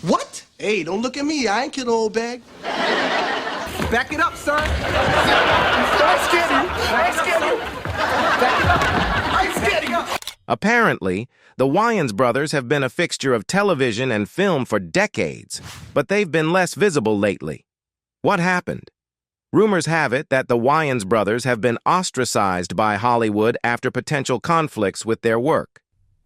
What? Hey, don't look at me. I ain't killed an old bag. Back it up, sir. I ain't scared of you. I ain't scared of you. Back it up. I ain't scared of you. Apparently, the Wayans brothers have been a fixture of television and film for decades, but they've been less visible lately. What happened? Rumors have it that the Wayans brothers have been ostracized by Hollywood after potential conflicts with their work.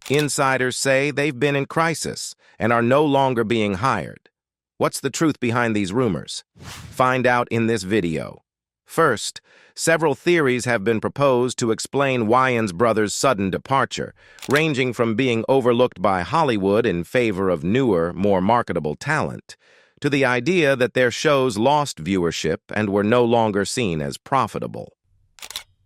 Insiders say they've been in crisis and are no longer being hired. What's the truth behind these rumors? Find out in this video. First, several theories have been proposed to explain Wayans brothers' sudden departure, ranging from being overlooked by Hollywood in favor of newer, more marketable talent, to the idea that their shows lost viewership and were no longer seen as profitable.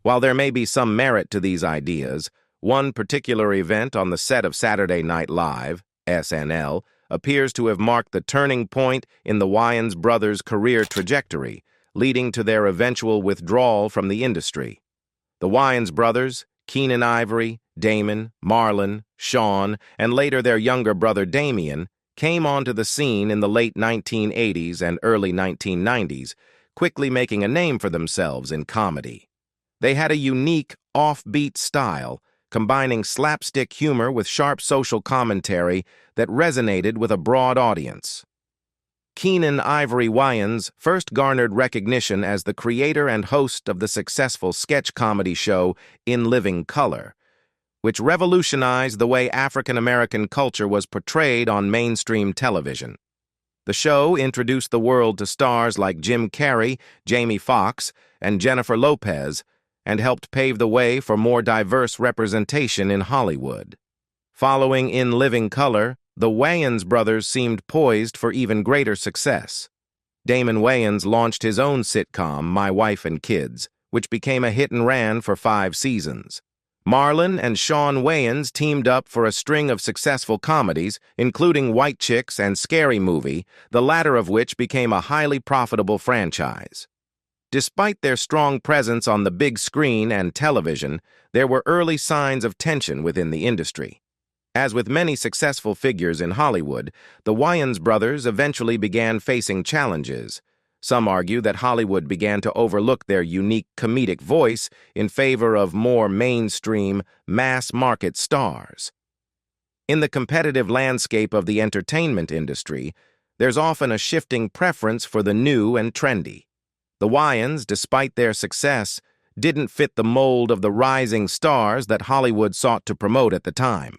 While there may be some merit to these ideas, one particular event on the set of Saturday Night Live, SNL, appears to have marked the turning point in the Wayans brothers' career trajectory, leading to their eventual withdrawal from the industry. The Wayans brothers, Keenan Ivory, Damon, Marlon, Sean, and later their younger brother Damon, came onto the scene in the late 1980s and early 1990s, quickly making a name for themselves in comedy. They had a unique, offbeat style, combining slapstick humor with sharp social commentary that resonated with a broad audience. Keenan Ivory Wayans first garnered recognition as the creator and host of the successful sketch comedy show In Living Color, which revolutionized the way African-American culture was portrayed on mainstream television. The show introduced the world to stars like Jim Carrey, Jamie Foxx, and Jennifer Lopez, and helped pave the way for more diverse representation in Hollywood. Following In Living Color, the Wayans brothers seemed poised for even greater success. Damon Wayans launched his own sitcom, My Wife and Kids, which became a hit and ran for 5 seasons. Marlon and Sean Wayans teamed up for a string of successful comedies, including White Chicks and Scary Movie, the latter of which became a highly profitable franchise. Despite their strong presence on the big screen and television, there were early signs of tension within the industry. As with many successful figures in Hollywood, the Wayans brothers eventually began facing challenges. Some argue that Hollywood began to overlook their unique comedic voice in favor of more mainstream, mass-market stars. In the competitive landscape of the entertainment industry, there's often a shifting preference for the new and trendy. The Wayans, despite their success, didn't fit the mold of the rising stars that Hollywood sought to promote at the time.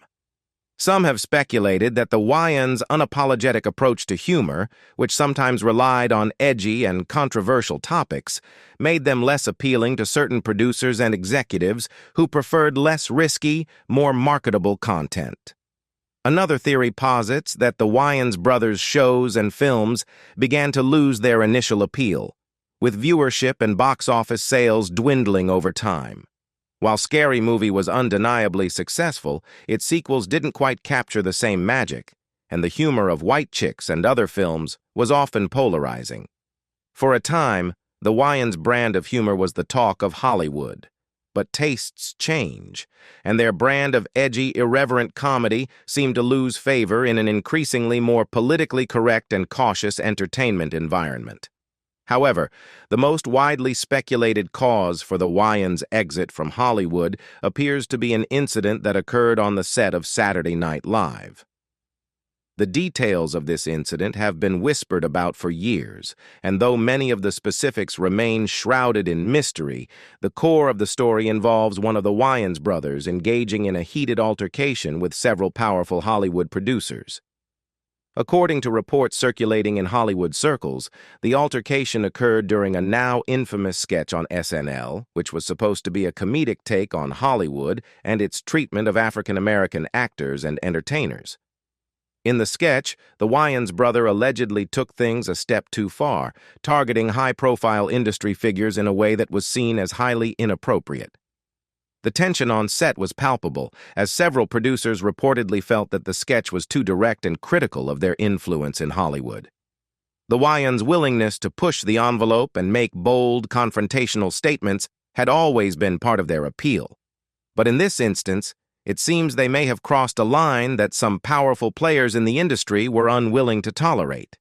Some have speculated that the Wayans' unapologetic approach to humor, which sometimes relied on edgy and controversial topics, made them less appealing to certain producers and executives who preferred less risky, more marketable content. Another theory posits that the Wayans brothers' shows and films began to lose their initial appeal, with viewership and box office sales dwindling over time. While Scary Movie was undeniably successful, its sequels didn't quite capture the same magic, and the humor of White Chicks and other films was often polarizing. For a time, the Wayans brand of humor was the talk of Hollywood. But tastes change, and their brand of edgy, irreverent comedy seemed to lose favor in an increasingly more politically correct and cautious entertainment environment. However, the most widely speculated cause for the Wayans' exit from Hollywood appears to be an incident that occurred on the set of Saturday Night Live. The details of this incident have been whispered about for years, and though many of the specifics remain shrouded in mystery, the core of the story involves one of the Wayans brothers engaging in a heated altercation with several powerful Hollywood producers. According to reports circulating in Hollywood circles, the altercation occurred during a now infamous sketch on SNL, which was supposed to be a comedic take on Hollywood and its treatment of African-American actors and entertainers. In the sketch, the Wayans brother allegedly took things a step too far, targeting high-profile industry figures in a way that was seen as highly inappropriate. The tension on set was palpable, as several producers reportedly felt that the sketch was too direct and critical of their influence in Hollywood. The Wayans' willingness to push the envelope and make bold, confrontational statements had always been part of their appeal. But in this instance, It seems they may have crossed a line that some powerful players in the industry were unwilling to tolerate.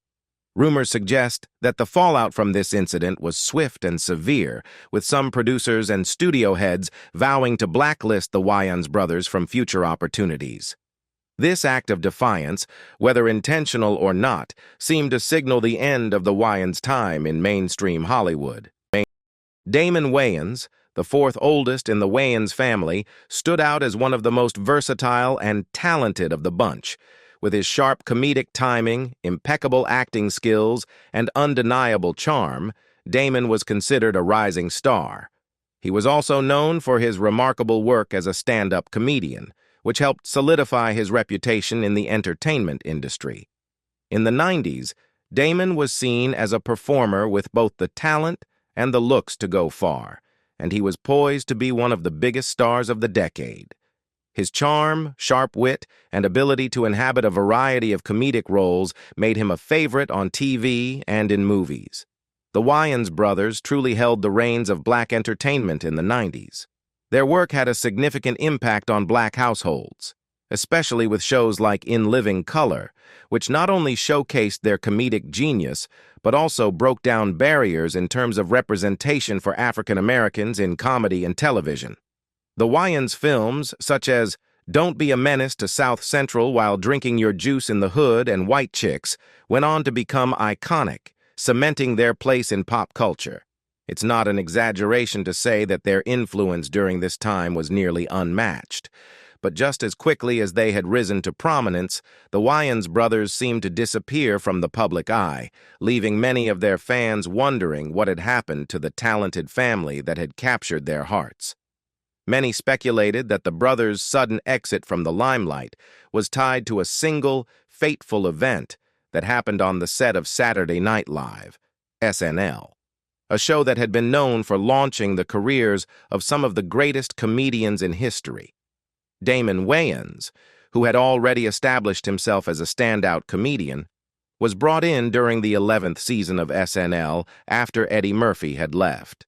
Rumors suggest that the fallout from this incident was swift and severe, with some producers and studio heads vowing to blacklist the Wayans brothers from future opportunities. This act of defiance, whether intentional or not, seemed to signal the end of the Wayans' time in mainstream Hollywood. Damon Wayans, the fourth oldest in the Wayans family, stood out as one of the most versatile and talented of the bunch. With his sharp comedic timing, impeccable acting skills, and undeniable charm, Damon was considered a rising star. He was also known for his remarkable work as a stand-up comedian, which helped solidify his reputation in the entertainment industry. In the 90s, Damon was seen as a performer with both the talent and the looks to go far, and he was poised to be one of the biggest stars of the decade. His charm, sharp wit, and ability to inhabit a variety of comedic roles made him a favorite on TV and in movies. The Wayans brothers truly held the reins of black entertainment in the 90s. Their work had a significant impact on black households, especially with shows like In Living Color, which not only showcased their comedic genius, but also broke down barriers in terms of representation for African Americans in comedy and television. The Wayans films, such as Don't Be a Menace to South Central While Drinking Your Juice in the Hood and White Chicks, went on to become iconic, cementing their place in pop culture. It's not an exaggeration to say that their influence during this time was nearly unmatched. But just as quickly as they had risen to prominence, the Wayans brothers seemed to disappear from the public eye, leaving many of their fans wondering what had happened to the talented family that had captured their hearts. Many speculated that the brothers' sudden exit from the limelight was tied to a single, fateful event that happened on the set of Saturday Night Live, SNL, a show that had been known for launching the careers of some of the greatest comedians in history. Damon Wayans, who had already established himself as a standout comedian, was brought in during the 11th season of SNL after Eddie Murphy had left.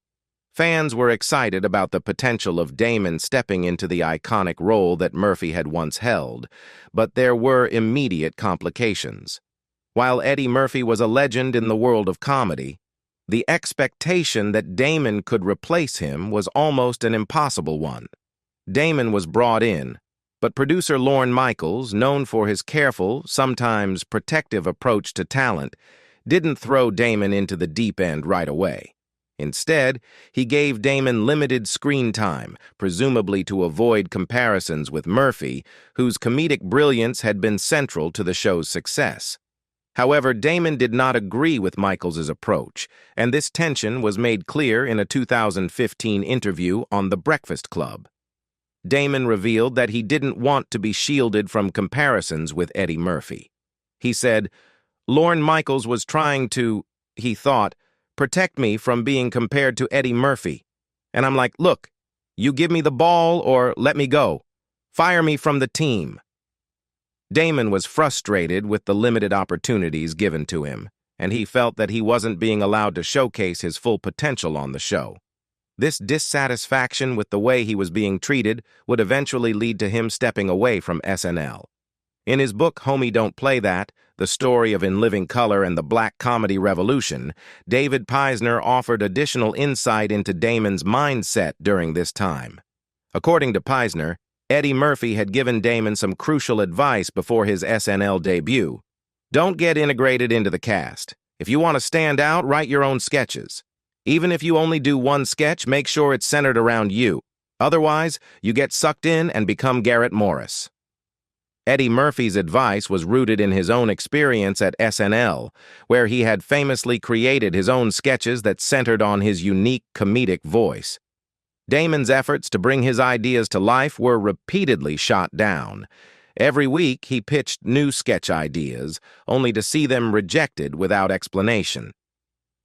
Fans were excited about the potential of Damon stepping into the iconic role that Murphy had once held, but there were immediate complications. While Eddie Murphy was a legend in the world of comedy, the expectation that Damon could replace him was almost an impossible one. Damon was brought in, but producer Lorne Michaels, known for his careful, sometimes protective approach to talent, didn't throw Damon into the deep end right away. Instead, he gave Damon limited screen time, presumably to avoid comparisons with Murphy, whose comedic brilliance had been central to the show's success. However, Damon did not agree with Michaels' approach, and this tension was made clear in a 2015 interview on The Breakfast Club. Damon revealed that he didn't want to be shielded from comparisons with Eddie Murphy. He said, "Lorne Michaels was trying to, he thought, protect me from being compared to Eddie Murphy. And I'm like, look, you give me the ball or let me go. Fire me from the team." Damon was frustrated with the limited opportunities given to him, and he felt that he wasn't being allowed to showcase his full potential on the show. This dissatisfaction with the way he was being treated would eventually lead to him stepping away from SNL. In his book, Homie Don't Play That, The Story of In Living Color and the Black Comedy Revolution, David Peisner offered additional insight into Damon's mindset during this time. According to Peisner, Eddie Murphy had given Damon some crucial advice before his SNL debut. Don't get integrated into the cast. If you want to stand out, write your own sketches. Even if you only do one sketch, make sure it's centered around you. Otherwise, you get sucked in and become Garrett Morris. Eddie Murphy's advice was rooted in his own experience at SNL, where he had famously created his own sketches that centered on his unique comedic voice. Damon's efforts to bring his ideas to life were repeatedly shot down. Every week, he pitched new sketch ideas, only to see them rejected without explanation.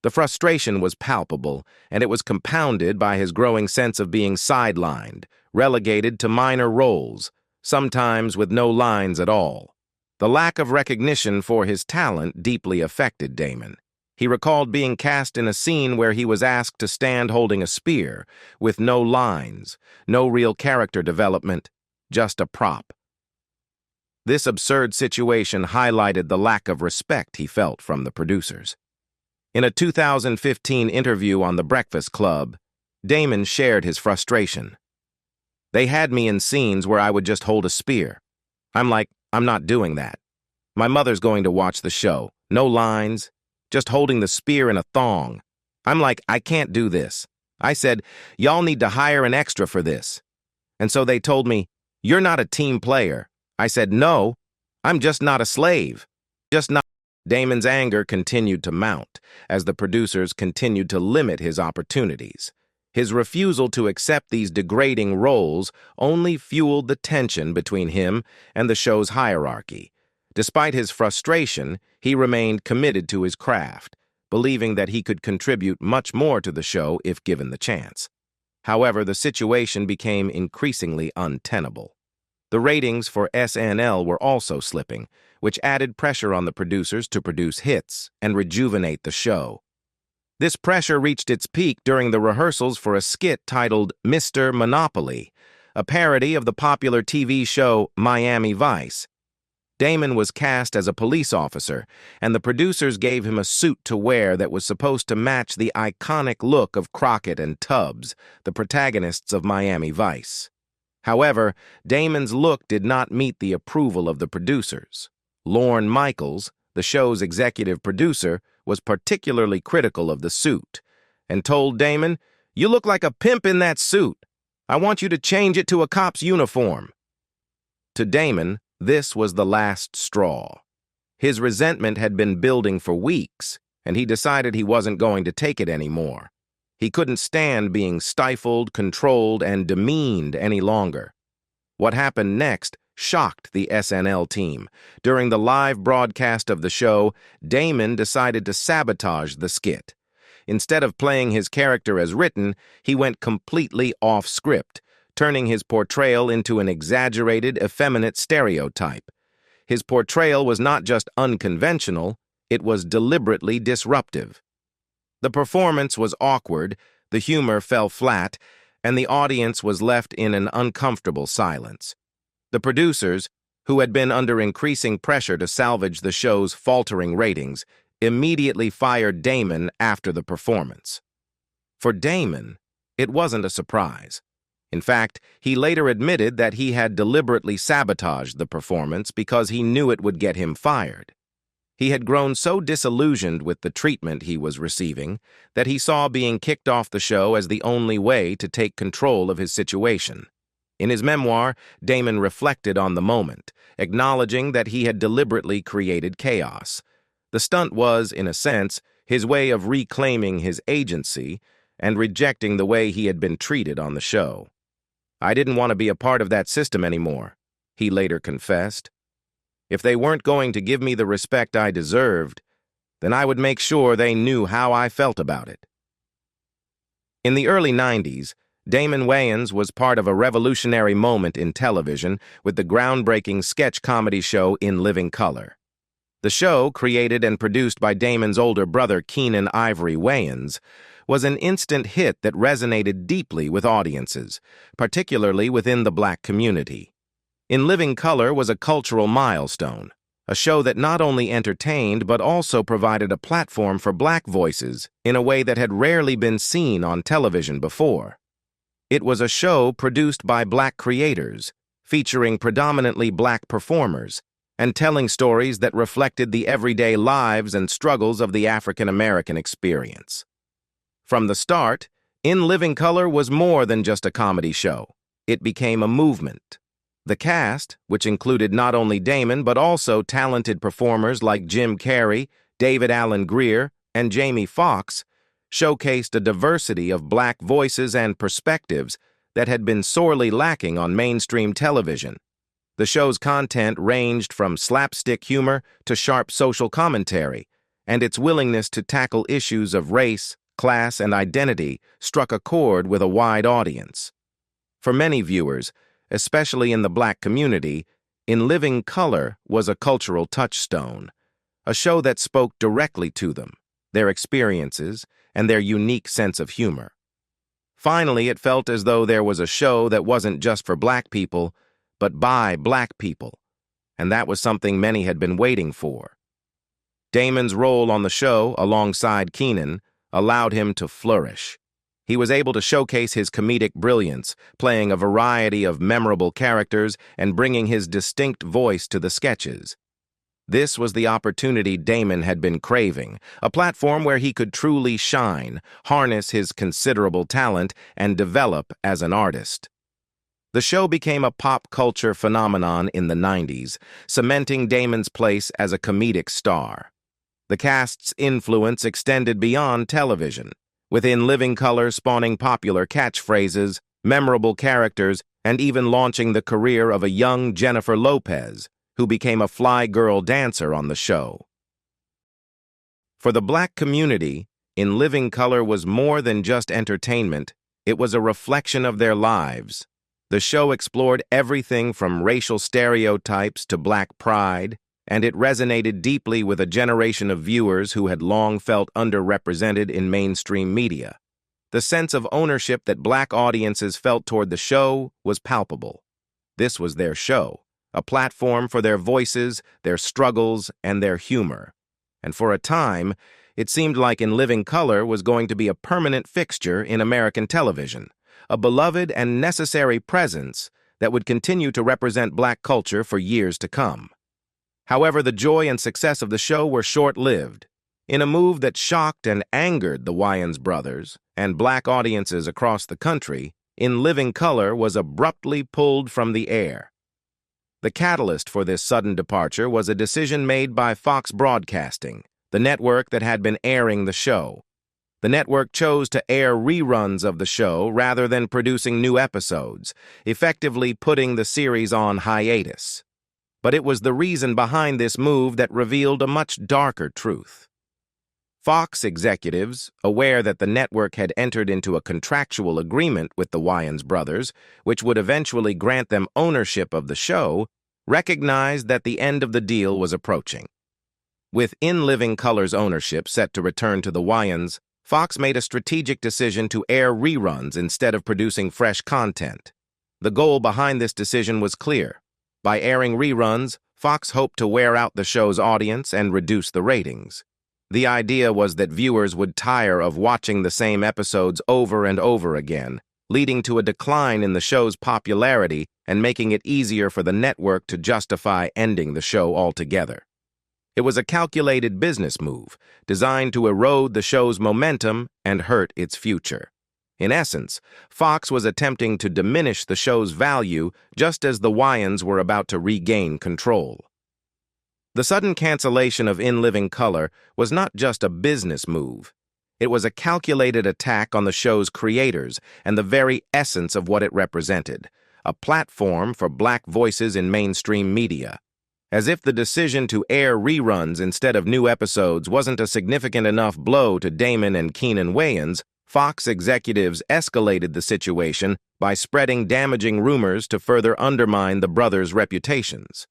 The frustration was palpable, and it was compounded by his growing sense of being sidelined, relegated to minor roles, sometimes with no lines at all. The lack of recognition for his talent deeply affected Damon. He recalled being cast in a scene where he was asked to stand holding a spear, with no lines, no real character development, just a prop. This absurd situation highlighted the lack of respect he felt from the producers. In a 2015 interview on The Breakfast Club, Damon shared his frustration. "They had me in scenes where I would just hold a spear. I'm like, I'm not doing that. My mother's going to watch the show. No lines, just holding the spear in a thong. I'm like, I can't do this. I said, y'all need to hire an extra for this. And so they told me, you're not a team player. I said, no, I'm just not a slave. Just not." Damon's anger continued to mount as the producers continued to limit his opportunities. His refusal to accept these degrading roles only fueled the tension between him and the show's hierarchy. Despite his frustration, he remained committed to his craft, believing that he could contribute much more to the show if given the chance. However, the situation became increasingly untenable. The ratings for SNL were also slipping, which added pressure on the producers to produce hits and rejuvenate the show. This pressure reached its peak during the rehearsals for a skit titled Mr. Monopoly, a parody of the popular TV show Miami Vice. Damon was cast as a police officer, and the producers gave him a suit to wear that was supposed to match the iconic look of Crockett and Tubbs, the protagonists of Miami Vice. However, Damon's look did not meet the approval of the producers. Lorne Michaels, the show's executive producer, was particularly critical of the suit and told Damon, "You look like a pimp in that suit. I want you to change it to a cop's uniform." To Damon, this was the last straw. His resentment had been building for weeks, and he decided he wasn't going to take it anymore. He couldn't stand being stifled, controlled, and demeaned any longer. What happened next shocked the SNL team. During the live broadcast of the show, Damon decided to sabotage the skit. Instead of playing his character as written, he went completely off script, turning his portrayal into an exaggerated, effeminate stereotype. His portrayal was not just unconventional, it was deliberately disruptive. The performance was awkward, the humor fell flat, and the audience was left in an uncomfortable silence. The producers, who had been under increasing pressure to salvage the show's faltering ratings, immediately fired Damon after the performance. For Damon, it wasn't a surprise. In fact, he later admitted that he had deliberately sabotaged the performance because he knew it would get him fired. He had grown so disillusioned with the treatment he was receiving that he saw being kicked off the show as the only way to take control of his situation. In his memoir, Damon reflected on the moment, acknowledging that he had deliberately created chaos. The stunt was, in a sense, his way of reclaiming his agency and rejecting the way he had been treated on the show. "I didn't want to be a part of that system anymore," he later confessed. "If they weren't going to give me the respect I deserved, then I would make sure they knew how I felt about it." In the early 90s, Damon Wayans was part of a revolutionary moment in television with the groundbreaking sketch comedy show In Living Color. The show, created and produced by Damon's older brother Keenan Ivory Wayans, was an instant hit that resonated deeply with audiences, particularly within the Black community. In Living Color was a cultural milestone, a show that not only entertained but also provided a platform for Black voices in a way that had rarely been seen on television before. It was a show produced by Black creators, featuring predominantly Black performers, and telling stories that reflected the everyday lives and struggles of the African American experience. From the start, In Living Color was more than just a comedy show. It became a movement. The cast, which included not only Damon but also talented performers like Jim Carrey, David Alan Grier, and Jamie Foxx, showcased a diversity of Black voices and perspectives that had been sorely lacking on mainstream television. The show's content ranged from slapstick humor to sharp social commentary, and its willingness to tackle issues of race, class, and identity struck a chord with a wide audience. For many viewers, especially in the Black community, In Living Color was a cultural touchstone, a show that spoke directly to them, their experiences, and their unique sense of humor. Finally, it felt as though there was a show that wasn't just for Black people, but by black people, and that was something many had been waiting for. Damon's role on the show, alongside Keenan, allowed him to flourish. He was able to showcase his comedic brilliance, playing a variety of memorable characters and bringing his distinct voice to the sketches. This was the opportunity Damon had been craving, a platform where he could truly shine, harness his considerable talent, and develop as an artist. The show became a pop culture phenomenon in the 90s, cementing Damon's place as a comedic star. The cast's influence extended beyond television, with In Living Color spawning popular catchphrases, memorable characters, and even launching the career of a young Jennifer Lopez, who became a fly girl dancer on the show. For the black community, In Living Color was more than just entertainment, it was a reflection of their lives. The show explored everything from racial stereotypes to black pride, and it resonated deeply with a generation of viewers who had long felt underrepresented in mainstream media. The sense of ownership that black audiences felt toward the show was palpable. This was their show, a platform for their voices, their struggles, and their humor. And for a time, it seemed like In Living Color was going to be a permanent fixture in American television, a beloved and necessary presence that would continue to represent black culture for years to come. However, the joy and success of the show were short-lived. In a move that shocked and angered the Wayans brothers and black audiences across the country, In Living Color was abruptly pulled from the air. The catalyst for this sudden departure was a decision made by Fox Broadcasting, the network that had been airing the show. The network chose to air reruns of the show rather than producing new episodes, effectively putting the series on hiatus. But it was the reason behind this move that revealed a much darker truth. Fox executives, aware that the network had entered into a contractual agreement with the Wayans brothers, which would eventually grant them ownership of the show, recognized that the end of the deal was approaching. With In Living Color's ownership set to return to the Wayans, Fox made a strategic decision to air reruns instead of producing fresh content. The goal behind this decision was clear. By airing reruns, Fox hoped to wear out the show's audience and reduce the ratings. The idea was that viewers would tire of watching the same episodes over and over again, leading to a decline in the show's popularity and making it easier for the network to justify ending the show altogether. It was a calculated business move, designed to erode the show's momentum and hurt its future. In essence, Fox was attempting to diminish the show's value just as the Wayans were about to regain control. The sudden cancellation of In Living Color was not just a business move. It was a calculated attack on the show's creators and the very essence of what it represented, a platform for black voices in mainstream media. As if the decision to air reruns instead of new episodes wasn't a significant enough blow to Damon and Keenan Wayans, Fox executives escalated the situation by spreading damaging rumors to further undermine the brothers' reputations.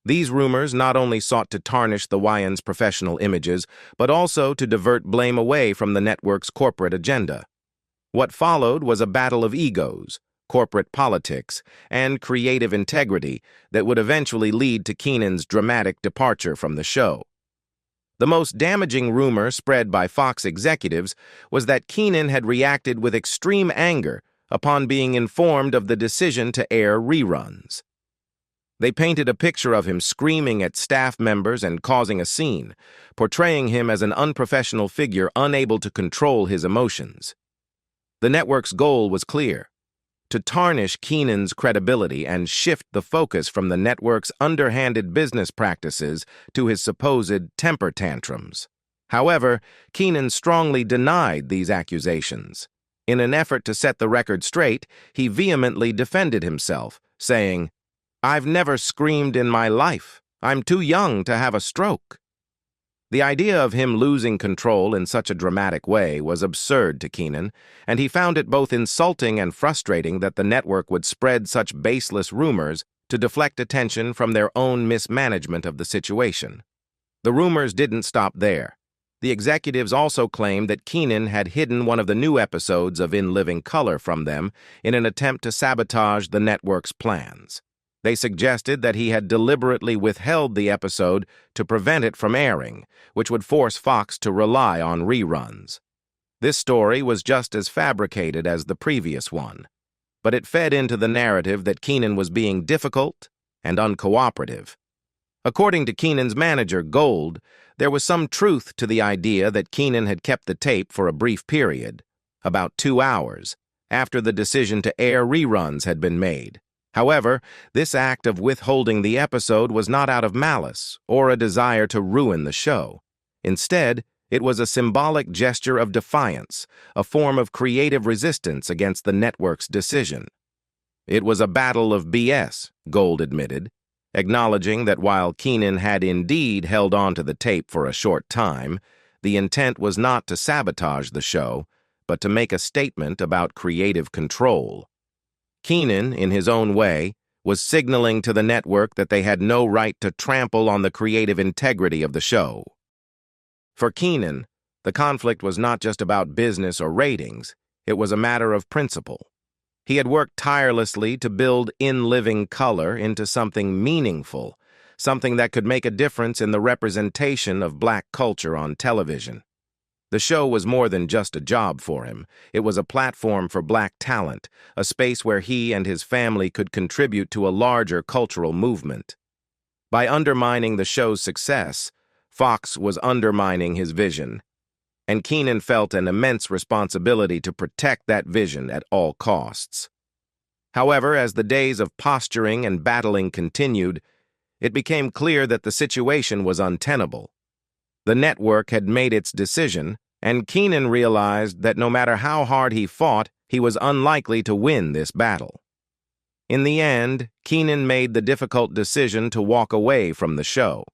These rumors not only sought to tarnish the Wayans' professional images, but also to divert blame away from the network's corporate agenda. What followed was a battle of egos, corporate politics, and creative integrity that would eventually lead to Keenan's dramatic departure from the show. The most damaging rumor spread by Fox executives was that Keenan had reacted with extreme anger upon being informed of the decision to air reruns. They painted a picture of him screaming at staff members and causing a scene, portraying him as an unprofessional figure unable to control his emotions. The network's goal was clear: to tarnish Keenan's credibility and shift the focus from the network's underhanded business practices to his supposed temper tantrums. However, Keenan strongly denied these accusations. In an effort to set the record straight, he vehemently defended himself, saying, "I've never screamed in my life. I'm too young to have a stroke." The idea of him losing control in such a dramatic way was absurd to Keenan, and he found it both insulting and frustrating that the network would spread such baseless rumors to deflect attention from their own mismanagement of the situation. The rumors didn't stop there. The executives also claimed that Keenan had hidden one of the new episodes of In Living Color from them in an attempt to sabotage the network's plans. They suggested that he had deliberately withheld the episode to prevent it from airing, which would force Fox to rely on reruns. This story was just as fabricated as the previous one, but it fed into the narrative that Keenan was being difficult and uncooperative. According to Keenan's manager, Gold, there was some truth to the idea that Keenan had kept the tape for a brief period, about 2 hours, after the decision to air reruns had been made. However, this act of withholding the episode was not out of malice or a desire to ruin the show. Instead, it was a symbolic gesture of defiance, a form of creative resistance against the network's decision. It was a battle of BS, Gold admitted, acknowledging that while Keenan had indeed held on to the tape for a short time, the intent was not to sabotage the show, but to make a statement about creative control. Keenan, in his own way, was signaling to the network that they had no right to trample on the creative integrity of the show. For Keenan, the conflict was not just about business or ratings, it was a matter of principle. He had worked tirelessly to build In Living Color into something meaningful, something that could make a difference in the representation of black culture on television. The show was more than just a job for him. It was a platform for black talent, a space where he and his family could contribute to a larger cultural movement. By undermining the show's success, Fox was undermining his vision, and Keenan felt an immense responsibility to protect that vision at all costs. However, as the days of posturing and battling continued, it became clear that the situation was untenable. The network had made its decision, and Keenan realized that no matter how hard he fought, he was unlikely to win this battle. In the end, Keenan made the difficult decision to walk away from the show.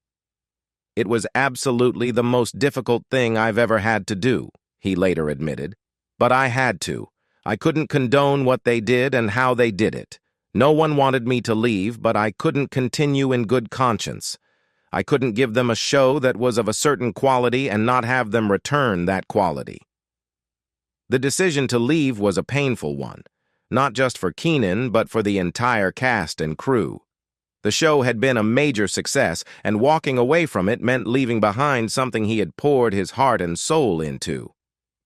"It was absolutely the most difficult thing I've ever had to do," he later admitted. "But I had to. I couldn't condone what they did and how they did it. No one wanted me to leave, but I couldn't continue in good conscience. I couldn't give them a show that was of a certain quality and not have them return that quality." The decision to leave was a painful one, not just for Keenan, but for the entire cast and crew. The show had been a major success, and walking away from it meant leaving behind something he had poured his heart and soul into.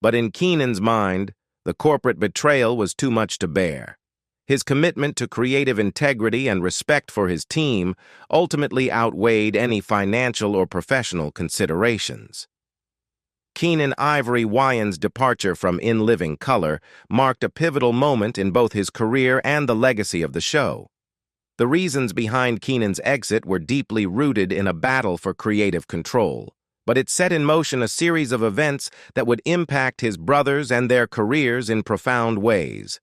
But in Keenan's mind, the corporate betrayal was too much to bear. His commitment to creative integrity and respect for his team ultimately outweighed any financial or professional considerations. Keenan Ivory Wayans' departure from In Living Color marked a pivotal moment in both his career and the legacy of the show. The reasons behind Keenan's exit were deeply rooted in a battle for creative control, but it set in motion a series of events that would impact his brothers and their careers in profound ways.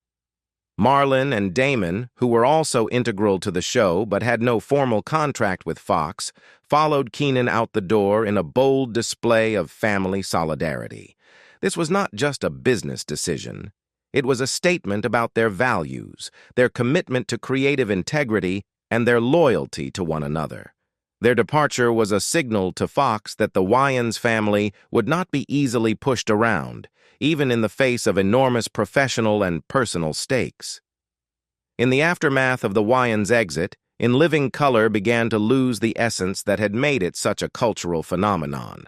Marlon and Damon, who were also integral to the show but had no formal contract with Fox, followed Keenan out the door in a bold display of family solidarity. This was not just a business decision. It was a statement about their values, their commitment to creative integrity, and their loyalty to one another. Their departure was a signal to Fox that the Wayans family would not be easily pushed around, even in the face of enormous professional and personal stakes. In the aftermath of the Wayans' exit, In Living Color began to lose the essence that had made it such a cultural phenomenon.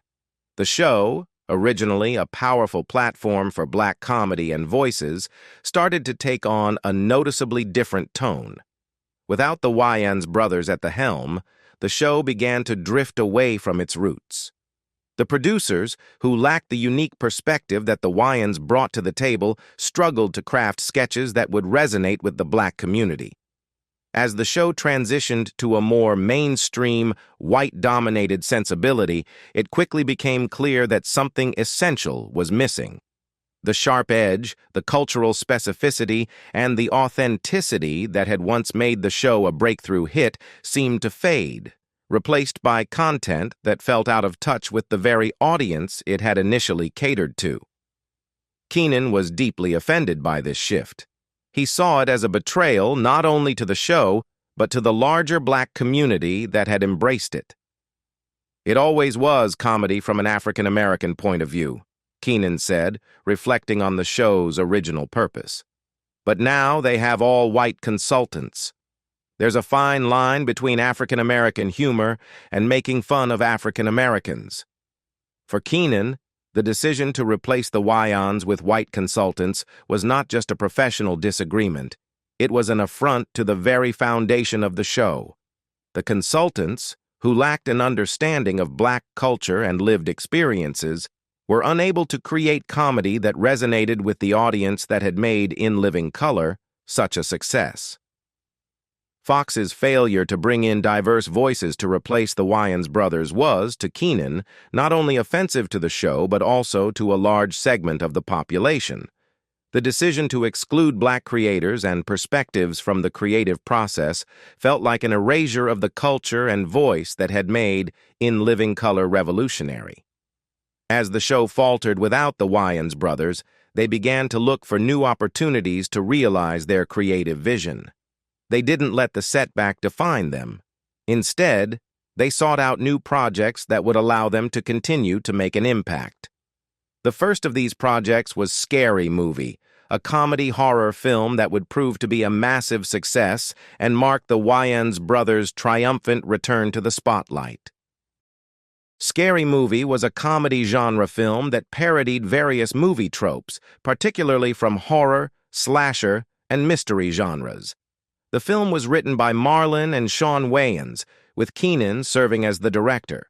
The show, originally a powerful platform for black comedy and voices, started to take on a noticeably different tone. Without the Wayans brothers at the helm, the show began to drift away from its roots. The producers, who lacked the unique perspective that the Wayans brought to the table, struggled to craft sketches that would resonate with the black community. As the show transitioned to a more mainstream, white-dominated sensibility, it quickly became clear that something essential was missing. The sharp edge, the cultural specificity, and the authenticity that had once made the show a breakthrough hit seemed to fade, replaced by content that felt out of touch with the very audience it had initially catered to. Keenan was deeply offended by this shift. He saw it as a betrayal not only to the show, but to the larger black community that had embraced it. "It always was comedy from an African-American point of view," Keenan said, reflecting on the show's original purpose. "But now they have all white consultants. There's a fine line between African American humor and making fun of African Americans. For Keenan, the decision to replace the Wayans with white consultants was not just a professional disagreement. It was an affront to the very foundation of the show. The consultants, who lacked an understanding of black culture and lived experiences, were unable to create comedy that resonated with the audience that had made In Living Color such a success. Fox's failure to bring in diverse voices to replace the Wayans brothers was, to Keenan, not only offensive to the show but also to a large segment of the population. The decision to exclude black creators and perspectives from the creative process felt like an erasure of the culture and voice that had made In Living Color revolutionary. As the show faltered without the Wayans brothers, they began to look for new opportunities to realize their creative vision. They didn't let the setback define them. Instead, they sought out new projects that would allow them to continue to make an impact. The first of these projects was Scary Movie, a comedy horror film that would prove to be a massive success and mark the Wayans brothers' triumphant return to the spotlight. Scary Movie was a comedy genre film that parodied various movie tropes, particularly from horror, slasher, and mystery genres. The film was written by Marlon and Sean Wayans, with Keenan serving as the director.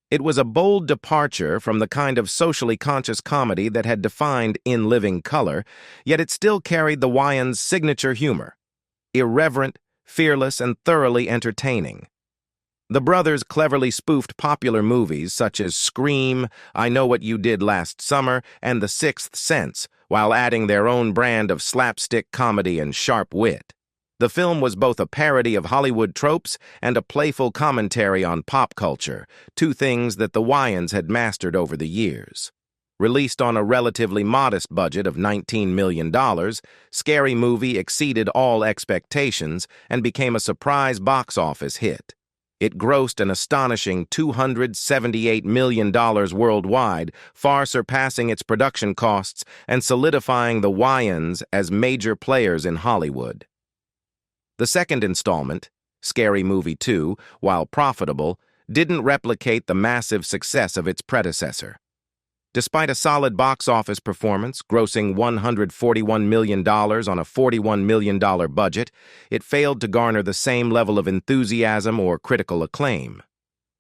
It was a bold departure from the kind of socially conscious comedy that had defined In Living Color, yet it still carried the Wayans' signature humor. Irreverent, fearless, and thoroughly entertaining. The brothers cleverly spoofed popular movies such as Scream, I Know What You Did Last Summer, and The Sixth Sense, while adding their own brand of slapstick comedy and sharp wit. The film was both a parody of Hollywood tropes and a playful commentary on pop culture, two things that the Wayans had mastered over the years. Released on a relatively modest budget of $19 million, Scary Movie exceeded all expectations and became a surprise box office hit. It grossed an astonishing $278 million worldwide, far surpassing its production costs and solidifying the Wayans as major players in Hollywood. The second installment, Scary Movie 2, while profitable, didn't replicate the massive success of its predecessor. Despite a solid box office performance, grossing $141 million on a $41 million budget, it failed to garner the same level of enthusiasm or critical acclaim.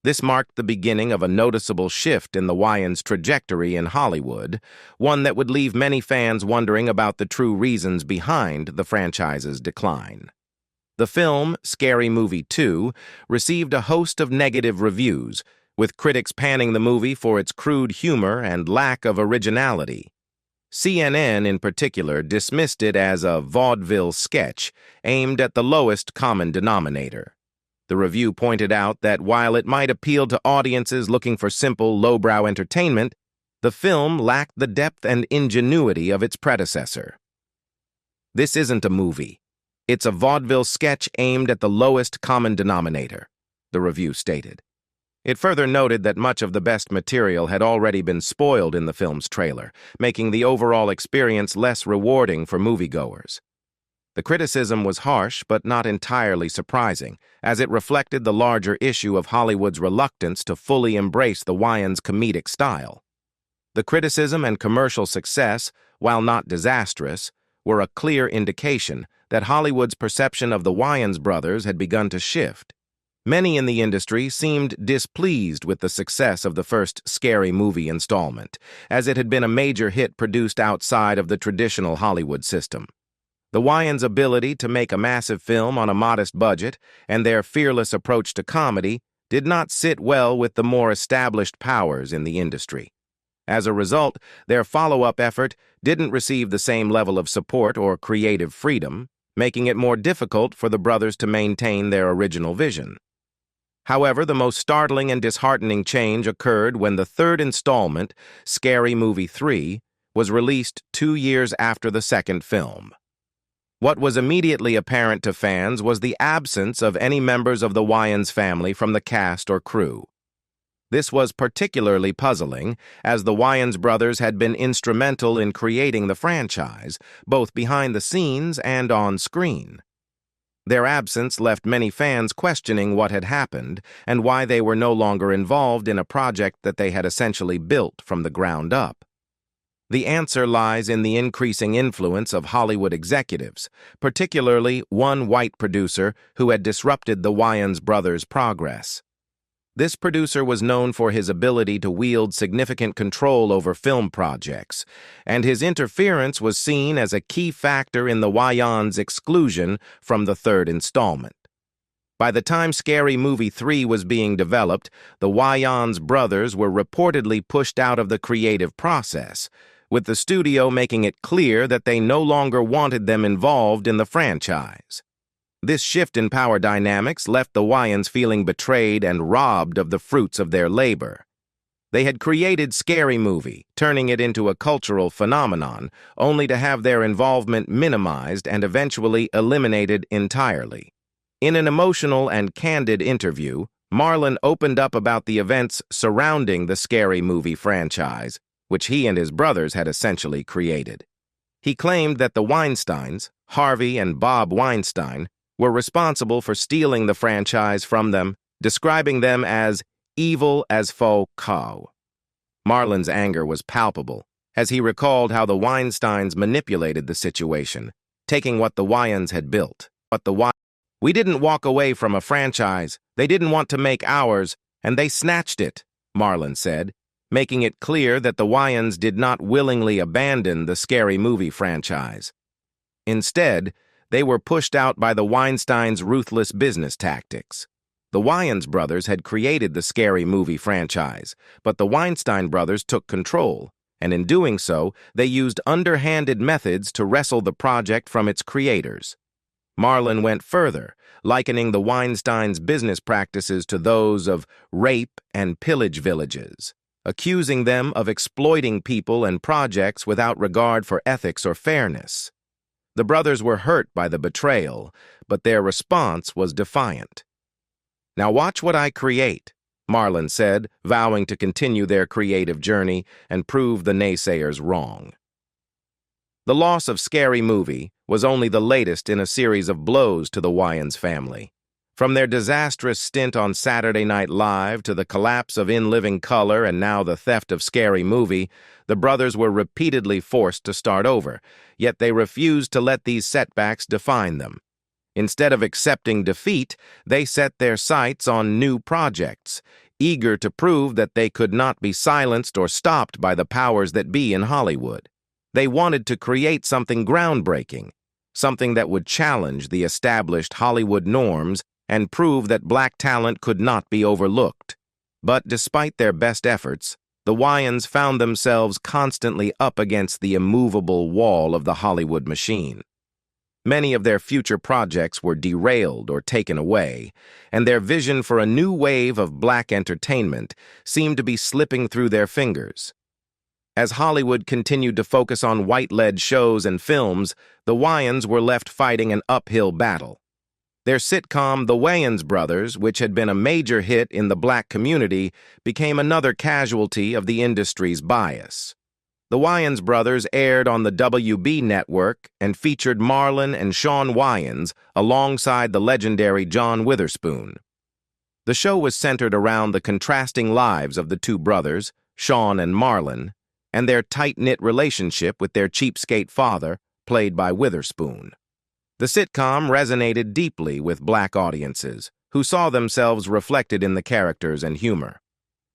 This marked the beginning of a noticeable shift in the Wayans' trajectory in Hollywood, one that would leave many fans wondering about the true reasons behind the franchise's decline. The film, Scary Movie 2, received a host of negative reviews, with critics panning the movie for its crude humor and lack of originality. CNN, in particular, dismissed it as a vaudeville sketch aimed at the lowest common denominator. The review pointed out that while it might appeal to audiences looking for simple, lowbrow entertainment, the film lacked the depth and ingenuity of its predecessor. This isn't a movie. It's a vaudeville sketch aimed at the lowest common denominator, the review stated. It further noted that much of the best material had already been spoiled in the film's trailer, making the overall experience less rewarding for moviegoers. The criticism was harsh but not entirely surprising, as it reflected the larger issue of Hollywood's reluctance to fully embrace the Wayans' comedic style. The criticism and commercial success, while not disastrous, were a clear indication that Hollywood's perception of the Wayans brothers had begun to shift. Many in the industry seemed displeased with the success of the first Scary Movie installment, as it had been a major hit produced outside of the traditional Hollywood system. The Wayans' ability to make a massive film on a modest budget and their fearless approach to comedy did not sit well with the more established powers in the industry. As a result, their follow-up effort didn't receive the same level of support or creative freedom, making it more difficult for the brothers to maintain their original vision. However, the most startling and disheartening change occurred when the third installment, Scary Movie 3, was released 2 years after the second film. What was immediately apparent to fans was the absence of any members of the Wayans family from the cast or crew. This was particularly puzzling, as the Wayans brothers had been instrumental in creating the franchise, both behind the scenes and on screen. Their absence left many fans questioning what had happened and why they were no longer involved in a project that they had essentially built from the ground up. The answer lies in the increasing influence of Hollywood executives, particularly one white producer who had disrupted the Wayans brothers' progress. This producer was known for his ability to wield significant control over film projects, and his interference was seen as a key factor in the Wayans' exclusion from the third installment. By the time Scary Movie 3 was being developed, the Wayans brothers were reportedly pushed out of the creative process, with the studio making it clear that they no longer wanted them involved in the franchise. This shift in power dynamics left the Wayans feeling betrayed and robbed of the fruits of their labor. They had created Scary Movie, turning it into a cultural phenomenon, only to have their involvement minimized and eventually eliminated entirely. In an emotional and candid interview, Marlon opened up about the events surrounding the Scary Movie franchise, which he and his brothers had essentially created. He claimed that the Weinsteins, Harvey and Bob Weinstein, were responsible for stealing the franchise from them, describing them as evil as faux cow. Marlon's anger was palpable as he recalled how the Weinsteins manipulated the situation, taking what the Wayans had built. We didn't walk away from a franchise, they didn't want to make ours, and they snatched it, Marlon said, making it clear that the Wayans did not willingly abandon the Scary Movie franchise. Instead, they were pushed out by the Weinsteins' ruthless business tactics. The Wayans brothers had created the Scary Movie franchise, but the Weinstein brothers took control, and in doing so, they used underhanded methods to wrestle the project from its creators. Marlon went further, likening the Weinsteins' business practices to those of rape and pillage villages, accusing them of exploiting people and projects without regard for ethics or fairness. The brothers were hurt by the betrayal, but their response was defiant. "Now watch what I create," Marlon said, vowing to continue their creative journey and prove the naysayers wrong. The loss of Scary Movie was only the latest in a series of blows to the Wayans family. From their disastrous stint on Saturday Night Live to the collapse of In Living Color and now the theft of Scary Movie, the brothers were repeatedly forced to start over, yet they refused to let these setbacks define them. Instead of accepting defeat, they set their sights on new projects, eager to prove that they could not be silenced or stopped by the powers that be in Hollywood. They wanted to create something groundbreaking, something that would challenge the established Hollywood norms and prove that black talent could not be overlooked. But despite their best efforts, the Wayans found themselves constantly up against the immovable wall of the Hollywood machine. Many of their future projects were derailed or taken away, and their vision for a new wave of black entertainment seemed to be slipping through their fingers. As Hollywood continued to focus on white-led shows and films, the Wayans were left fighting an uphill battle. Their sitcom, The Wayans Brothers, which had been a major hit in the black community, became another casualty of the industry's bias. The Wayans Brothers aired on the WB network and featured Marlon and Shawn Wayans alongside the legendary John Witherspoon. The show was centered around the contrasting lives of the two brothers, Shawn and Marlon, and their tight-knit relationship with their cheapskate father, played by Witherspoon. The sitcom resonated deeply with black audiences, who saw themselves reflected in the characters and humor.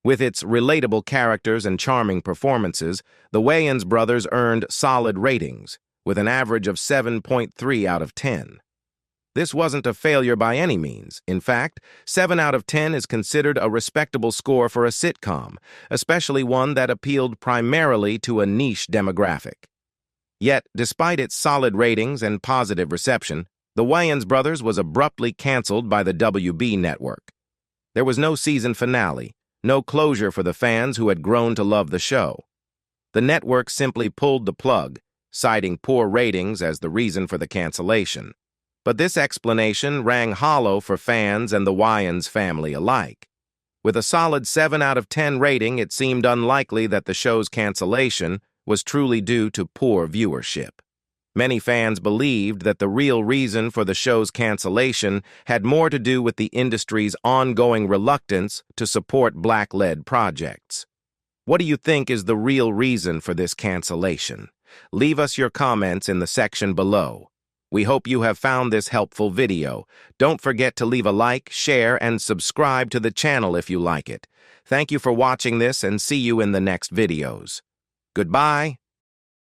With its relatable characters and charming performances, the Wayans brothers earned solid ratings, with an average of 7.3 out of 10. This wasn't a failure by any means. In fact, 7 out of 10 is considered a respectable score for a sitcom, especially one that appealed primarily to a niche demographic. Yet, despite its solid ratings and positive reception, The Wayans Brothers was abruptly canceled by the WB network. There was no season finale, no closure for the fans who had grown to love the show. The network simply pulled the plug, citing poor ratings as the reason for the cancellation. But this explanation rang hollow for fans and the Wayans family alike. With a solid 7 out of 10 rating, it seemed unlikely that the show's cancellation was truly due to poor viewership. Many fans believed that the real reason for the show's cancellation had more to do with the industry's ongoing reluctance to support Black-led projects. What do you think is the real reason for this cancellation? Leave us your comments in the section below. We hope you have found this helpful video. Don't forget to leave a like, share, and subscribe to the channel if you like it. Thank you for watching this and see you in the next videos. Goodbye.